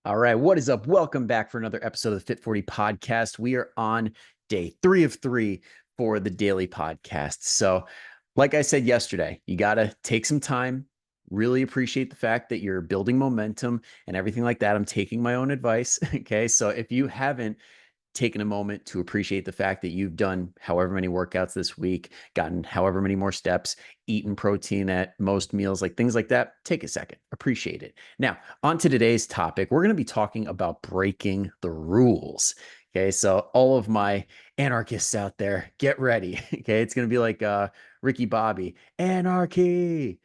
All right, what is up? Welcome back for another episode of the Fit 40 podcast. We are on day 3 of 3 for the daily podcast. So, like I said yesterday, you got to take some time, really appreciate the fact that you're building momentum and everything like that. I'm taking my own advice. Okay. So, if you haven't taken a moment to appreciate the fact that you've done however many workouts this week, gotten however many more steps, eaten protein at most meals, like things like that, take a second, appreciate it. Now, on to today's topic, we're going to be talking about breaking the rules. Okay, so all of my anarchists out there, get ready. Okay, it's going to be like Ricky Bobby, anarchy.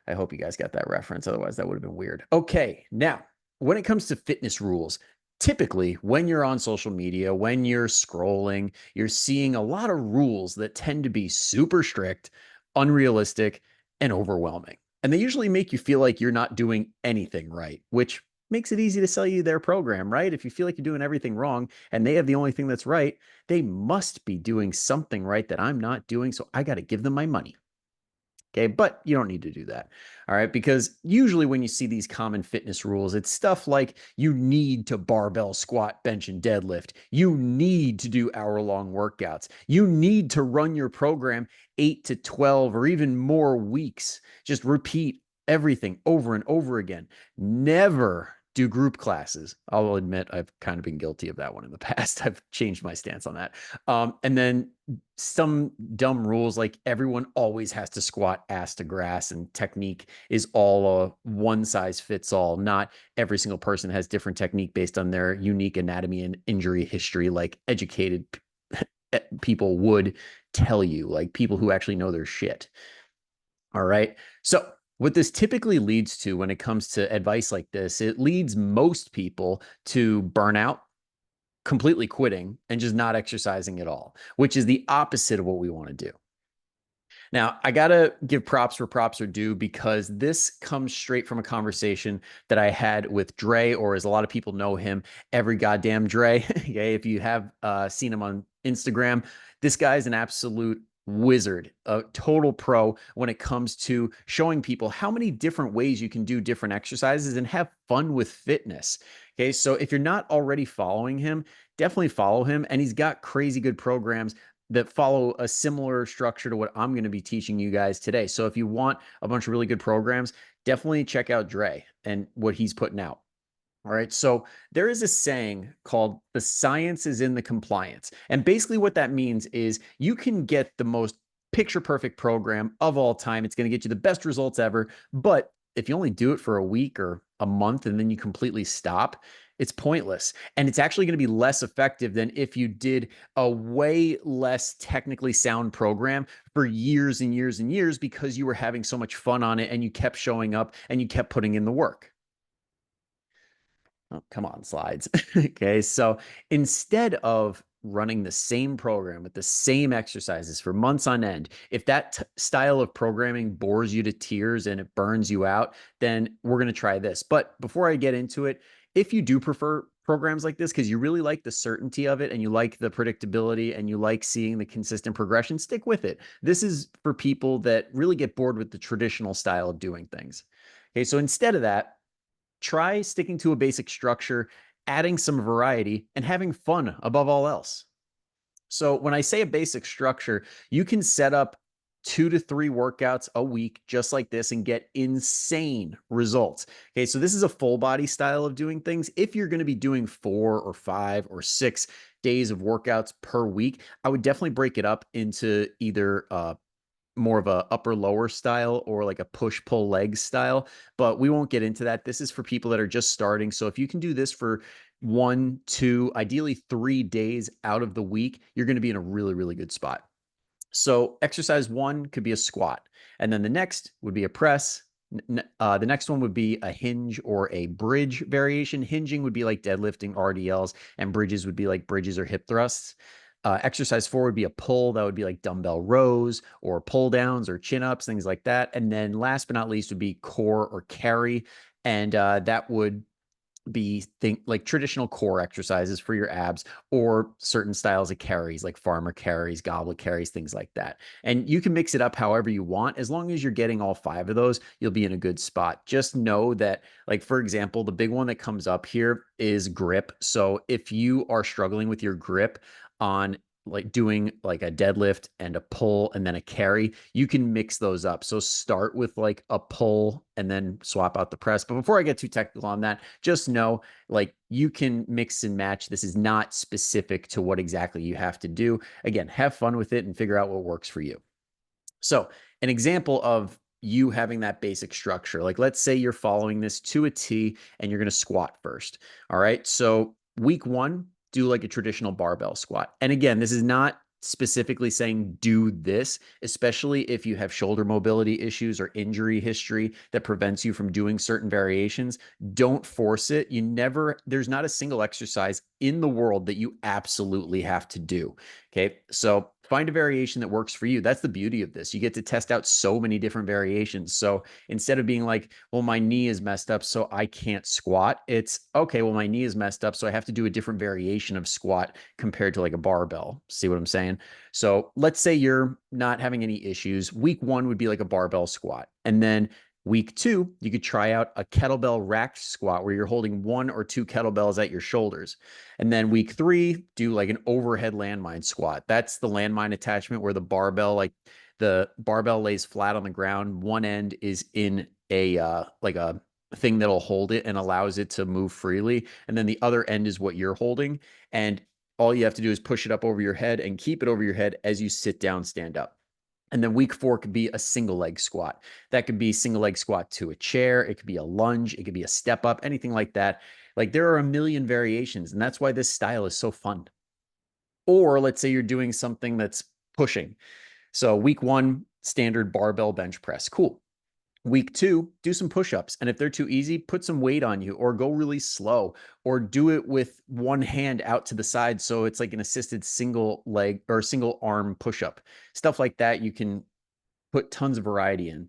I hope you guys got that reference. Otherwise, that would have been weird. Okay, now, when it comes to fitness rules, typically when you're on social media, when you're scrolling, you're seeing a lot of rules that tend to be super strict, unrealistic, and overwhelming. And they usually make you feel like you're not doing anything right, which makes it easy to sell you their program, right? If you feel like you're doing everything wrong and they have the only thing that's right, they must be doing something right that I'm not doing. So I got to give them my money. Okay, but you don't need to do that. All right, because usually when you see these common fitness rules, it's stuff like you need to barbell squat, bench, and deadlift. You need to do hour-long workouts. You need to run your program 8 to 12 or even more weeks. Just repeat everything over and over again. Never do group classes. I'll admit I've kind of been guilty of that one in the past. I've changed my stance on that. And then some dumb rules like everyone always has to squat ass to grass, and technique is all a one size fits all. Not every single person has different technique based on their unique anatomy and injury history, like educated people would tell you, like people who actually know their shit. All right. So, what this typically leads to when it comes to advice like this, it leads most people to burnout, completely quitting, and just not exercising at all, which is the opposite of what we want to do. Now, I got to give props where props are due because this comes straight from a conversation that I had with Dre, or as a lot of people know him, every goddamn Dre. Okay, if you have seen him on Instagram, this guy's an absolute wizard, a total pro when it comes to showing people how many different ways you can do different exercises and have fun with fitness. Okay, so if you're not already following him, definitely follow him. And he's got crazy good programs that follow a similar structure to what I'm going to be teaching you guys today. So if you want a bunch of really good programs, definitely check out Dre and what he's putting out. All right. So there is a saying called the science is in the compliance. And basically what that means is you can get the most picture perfect program of all time. It's going to get you the best results ever. But if you only do it for a week or a month and then you completely stop, it's pointless. And it's actually going to be less effective than if you did a way less technically sound program for years and years and years because you were having so much fun on it and you kept showing up and you kept putting in the work. Oh, come on, slides. Okay. So instead of running the same program with the same exercises for months on end, if that style of programming bores you to tears and it burns you out, then we're going to try this. But before I get into it, if you do prefer programs like this because you really like the certainty of it and you like the predictability and you like seeing the consistent progression, stick with it. This is for people that really get bored with the traditional style of doing things. Okay. So instead of that, try sticking to a basic structure, adding some variety, and having fun above all else. So, when I say a basic structure, you can set up 2 to 3 workouts a week just like this and get insane results. Okay, so this is a full body style of doing things. If you're going to be doing 4 or 5 or 6 days of workouts per week, I would definitely break it up into either more of a upper lower style or like a push pull leg style, but we won't get into that. This is for people that are just starting. So if you can do this for 1, 2, ideally 3 days out of the week, you're going to be in a really, really good spot. So exercise one could be a squat, and then the next would be a press. The next one would be a hinge or a bridge variation. Hinging would be like deadlifting RDLs, and bridges would be like bridges or hip thrusts. Exercise four would be a pull. That would be like dumbbell rows or pull downs or chin ups, things like that. And then last but not least would be core or carry. And that would be think like traditional core exercises for your abs, or certain styles of carries like farmer carries, goblet carries, things like that. And you can mix it up however you want. As long as you're getting all five of those, you'll be in a good spot. Just know that, like, for example, the big one that comes up here is grip. So if you are struggling with your grip on like doing like a deadlift and a pull and then a carry, you can mix those up. So start with like a pull and then swap out the press. But before I get too technical on that, just know like you can mix and match. This is not specific to what exactly you have to do. Again, have fun with it and figure out what works for you. So, an example of you having that basic structure, like let's say you're following this to a T and you're going to squat first. All right. So, week one, do like a traditional barbell squat. And again, this is not specifically saying do this, especially if you have shoulder mobility issues or injury history that prevents you from doing certain variations. Don't force it. There's not a single exercise in the world that you absolutely have to do. Okay. So find a variation that works for you. That's the beauty of this. You get to test out so many different variations. So instead of being like, well, my knee is messed up, so I can't squat, it's okay, well, my knee is messed up, so I have to do a different variation of squat compared to like a barbell. See what I'm saying? So let's say you're not having any issues. Week one would be like a barbell squat. And then week two, you could try out a kettlebell racked squat where you're holding one or two kettlebells at your shoulders. And then week three, do like an overhead landmine squat. That's the landmine attachment where the barbell lays flat on the ground. One end is in a like a thing that'll hold it and allows it to move freely. And then the other end is what you're holding. And all you have to do is push it up over your head and keep it over your head as you sit down, stand up. And then week four could be a single leg squat. That could be single leg squat to a chair. It could be a lunge. It could be a step up, anything like that. Like there are a million variations, and that's why this style is so fun. Or let's say you're doing something that's pushing. So week one, standard barbell bench press. Cool. Week two, do some push-ups. And if they're too easy, put some weight on you or go really slow or do it with one hand out to the side. So it's like an assisted single leg or single arm push-up. Stuff like that. You can put tons of variety in.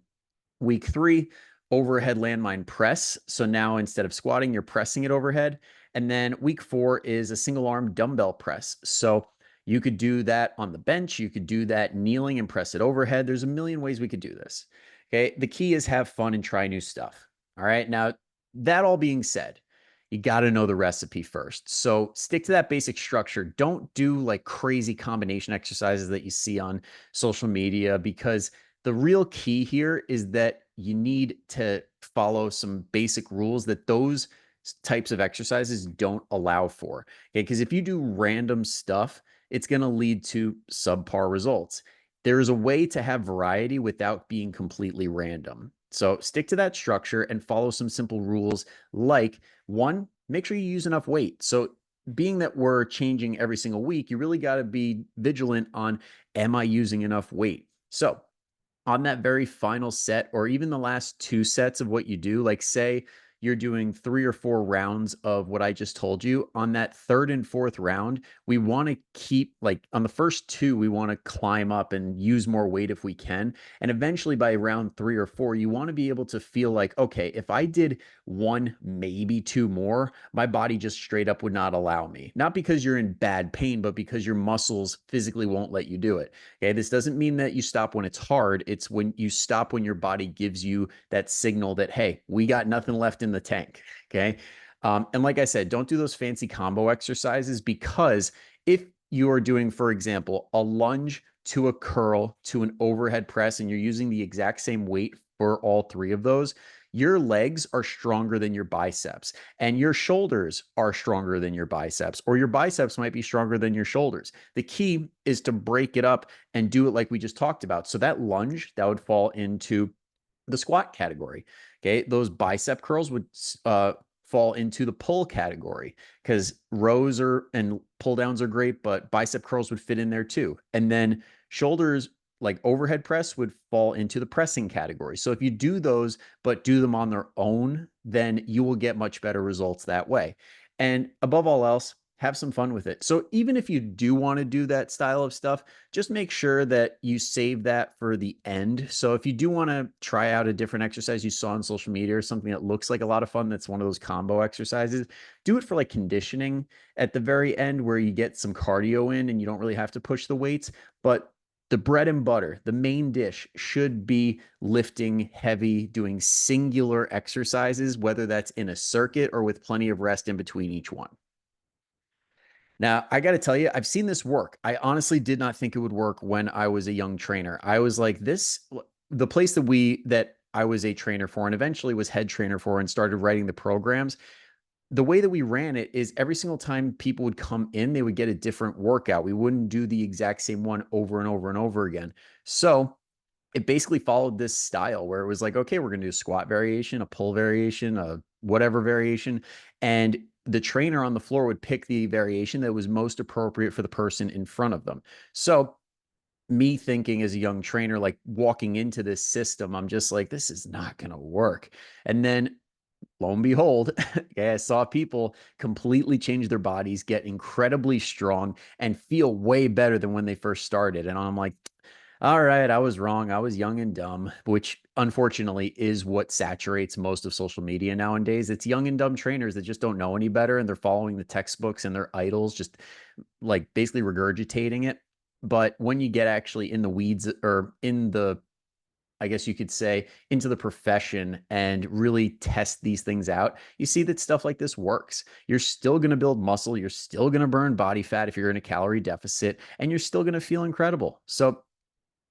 Week three, overhead landmine press. So now instead of squatting, you're pressing it overhead. And then week four is a single arm dumbbell press. So you could do that on the bench. You could do that kneeling and press it overhead. There's a million ways we could do this. Okay. The key is have fun and try new stuff. All right. Now, that all being said, you got to know the recipe first. So stick to that basic structure. Don't do like crazy combination exercises that you see on social media, because the real key here is that you need to follow some basic rules that those types of exercises don't allow for. Okay. Because if you do random stuff, it's going to lead to subpar results. There is a way to have variety without being completely random. So stick to that structure and follow some simple rules like one, make sure you use enough weight. So being that we're changing every single week, you really got to be vigilant on, am I using enough weight? So on that very final set, or even the last two sets of what you do, like say you're doing 3 or 4 rounds of what I just told you, on that third and fourth round, we want to keep like on the first two, we want to climb up and use more weight if we can. And eventually by round 3 or 4, you want to be able to feel like, okay, if I did one, maybe two more, my body just straight up would not allow me. Not because you're in bad pain, but because your muscles physically won't let you do it. Okay. This doesn't mean that you stop when it's hard. It's when you stop when your body gives you that signal that, hey, we got nothing left in the tank. Okay. And like I said, don't do those fancy combo exercises, because if you are doing, for example, a lunge to a curl to an overhead press, and you're using the exact same weight for all three of those, your legs are stronger than your biceps, and your shoulders are stronger than your biceps, or your biceps might be stronger than your shoulders. The key is to break it up and do it like we just talked about. So that lunge, that would fall into the squat category. Okay. Those bicep curls would fall into the pull category, because rows and pull downs are great, but bicep curls would fit in there too. And then shoulders, like overhead press, would fall into the pressing category. So if you do those, but do them on their own, then you will get much better results that way. And above all else, have some fun with it. So even if you do want to do that style of stuff, just make sure that you save that for the end. So if you do want to try out a different exercise you saw on social media or something that looks like a lot of fun, that's one of those combo exercises, do it for like conditioning at the very end where you get some cardio in and you don't really have to push the weights. But the bread and butter, the main dish should be lifting heavy, doing singular exercises, whether that's in a circuit or with plenty of rest in between each one. Now, I got to tell you, I've seen this work. I honestly did not think it would work when I was a young trainer. I was like, the place that I was a trainer for and eventually was head trainer for and started writing the programs. The way that we ran it is every single time people would come in, they would get a different workout. We wouldn't do the exact same one over and over and over again. So it basically followed this style where it was like, okay, we're going to do a squat variation, a pull variation, a whatever variation. And the trainer on the floor would pick the variation that was most appropriate for the person in front of them. So me thinking as a young trainer, like walking into this system, I'm just like, this is not going to work. And then lo and behold, I saw people completely change their bodies, get incredibly strong, and feel way better than when they first started. And I'm like, all right, I was wrong. I was young and dumb, which unfortunately is what saturates most of social media nowadays. It's young and dumb trainers that just don't know any better and they're following the textbooks and their idols, just like basically regurgitating it. But when you get actually in the weeds or in the, I guess you could say, into the profession and really test these things out, you see that stuff like this works. You're still going to build muscle. You're still going to burn body fat if you're in a calorie deficit, and you're still going to feel incredible. So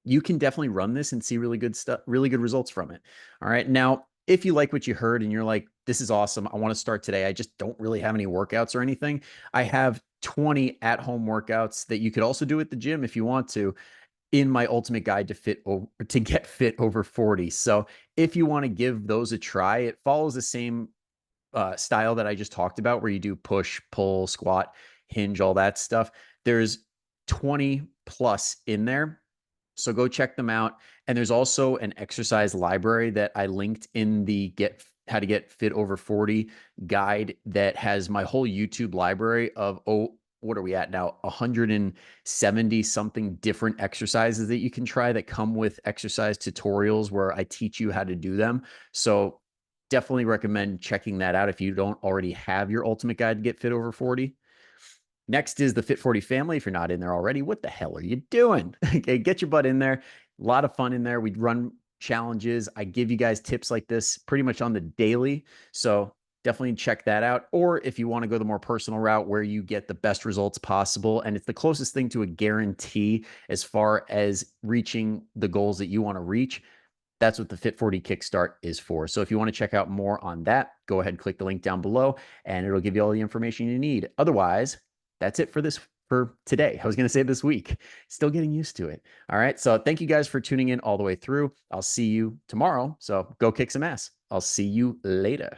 you can definitely run this and see really good stuff, really good results from it. All right. Now, if you like what you heard and you're like, this is awesome, I want to start today, I just don't really have any workouts or anything, I have 20 at-home workouts that you could also do at the gym if you want to in my ultimate guide to get fit over 40. So if you want to give those a try, it follows the same style that I just talked about, where you do push, pull, squat, hinge, all that stuff. There's 20 plus in there. So go check them out. And there's also an exercise library that I linked in the how to get fit over 40 guide that has my whole YouTube library of, what are we at now? 170 something different exercises that you can try that come with exercise tutorials where I teach you how to do them. So definitely recommend checking that out if you don't already have your ultimate guide to get fit over 40. Next is the Fit 40 family. If you're not in there already, what the hell are you doing? Okay, get your butt in there. A lot of fun in there. We run challenges. I give you guys tips like this pretty much on the daily. So definitely check that out. Or if you want to go the more personal route where you get the best results possible, and it's the closest thing to a guarantee as far as reaching the goals that you want to reach, that's what the Fit 40 Kickstart is for. So if you want to check out more on that, go ahead and click the link down below and it'll give you all the information you need. Otherwise, that's it for today. I was going to say this week. Still getting used to it. All right. So thank you guys for tuning in all the way through. I'll see you tomorrow. So go kick some ass. I'll see you later.